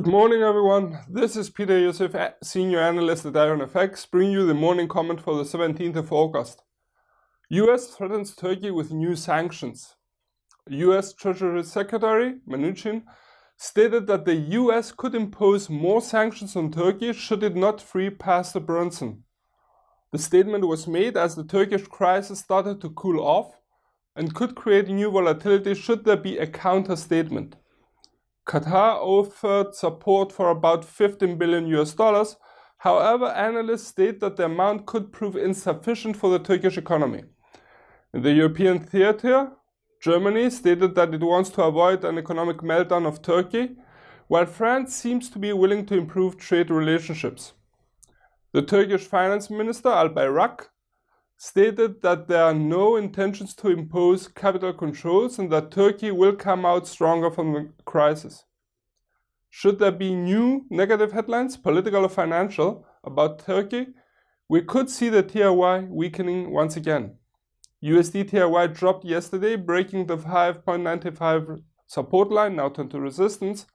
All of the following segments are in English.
Good morning, everyone. This is Iosif, senior analyst at IronFX, bringing you the morning comment for the 17th of August. US threatens Turkey with new sanctions. US Treasury Secretary Mnuchin stated that the US could impose more sanctions on Turkey should it not free Pastor Brunson. The statement was made as the Turkish crisis started to cool off and could create new volatility should there be a counterstatement. Qatar offered support for about $15 billion. However, analysts state that the amount could prove insufficient for the Turkish economy. In the European theater, Germany stated that it wants to avoid an economic meltdown of Turkey, while France seems to be willing to improve trade relationships. The Turkish finance minister Albayrak stated that there are no intentions to impose capital controls and that Turkey will come out stronger from the crisis. Should there be new negative headlines, political or financial, about Turkey, we could see the TRY weakening once again. USD TRY dropped yesterday, breaking the 5.95 support line, now turned to resistance,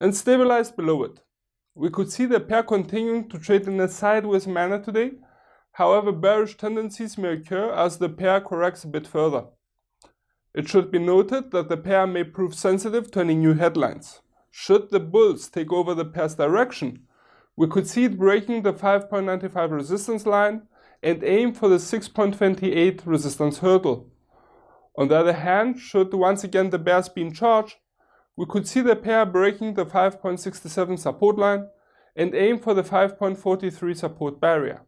and stabilized below it. We could see the pair continuing to trade in a sideways manner today. However, bearish tendencies may occur as the pair corrects a bit further. It should be noted that the pair may prove sensitive to any new headlines. Should the bulls take over the pair's direction, we could see it breaking the 5.95 resistance line and aim for the 6.28 resistance hurdle. On the other hand, should once again the bears be in charge, we could see the pair breaking the 5.67 support line and aim for the 5.43 support barrier.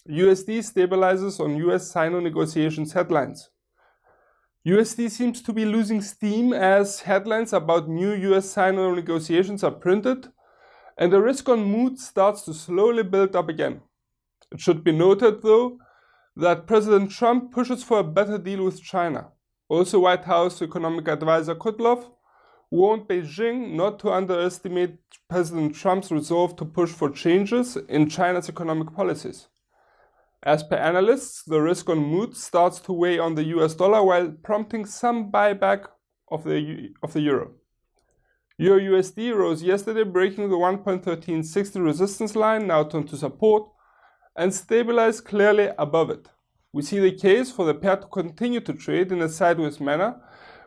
USD stabilizes on US Sino negotiations headlines. USD seems to be losing steam as headlines about new US Sino negotiations are printed and the risk-on mood starts to slowly build up again. It should be noted, though, that President Trump pushes for a better deal with China. Also, White House economic advisor Kutlov warned Beijing not to underestimate President Trump's resolve to push for changes in China's economic policies. As per analysts, the risk-on mood starts to weigh on the US dollar while prompting some buyback of the euro. Euro USD rose yesterday, breaking the 1.1360 resistance line, now turned to support, and stabilized clearly above it. We see the case for the pair to continue to trade in a sideways manner,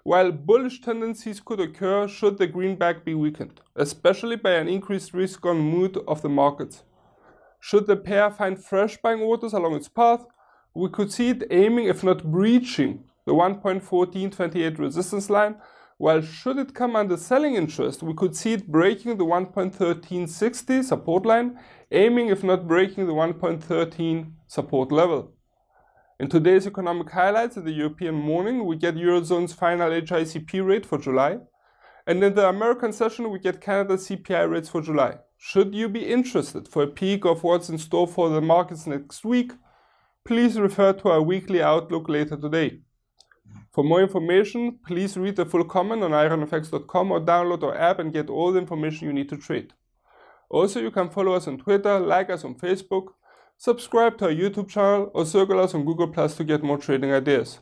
while bullish tendencies could occur should the greenback be weakened, especially by an increased risk-on mood of the markets. Should the pair find fresh buying orders along its path, we could see it aiming, if not breaching, the 1.1428 resistance line, while should it come under selling interest, we could see it breaking the 1.1360 support line, aiming, if not breaking, the 1.13 support level. In today's economic highlights in the European morning, we get Eurozone's final HICP rate for July, and in the American session, we get Canada's CPI rates for July. Should you be interested for a peek of what's in store for the markets next week, please refer to our weekly outlook later today. For more information, please read the full comment on IronFX.com or download our app and get all the information you need to trade. Also, you can follow us on Twitter, like us on Facebook, subscribe to our YouTube channel, or circle us on Google Plus to get more trading ideas.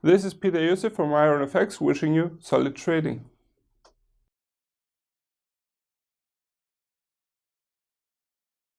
This is Iosif from IronFX wishing you solid trading.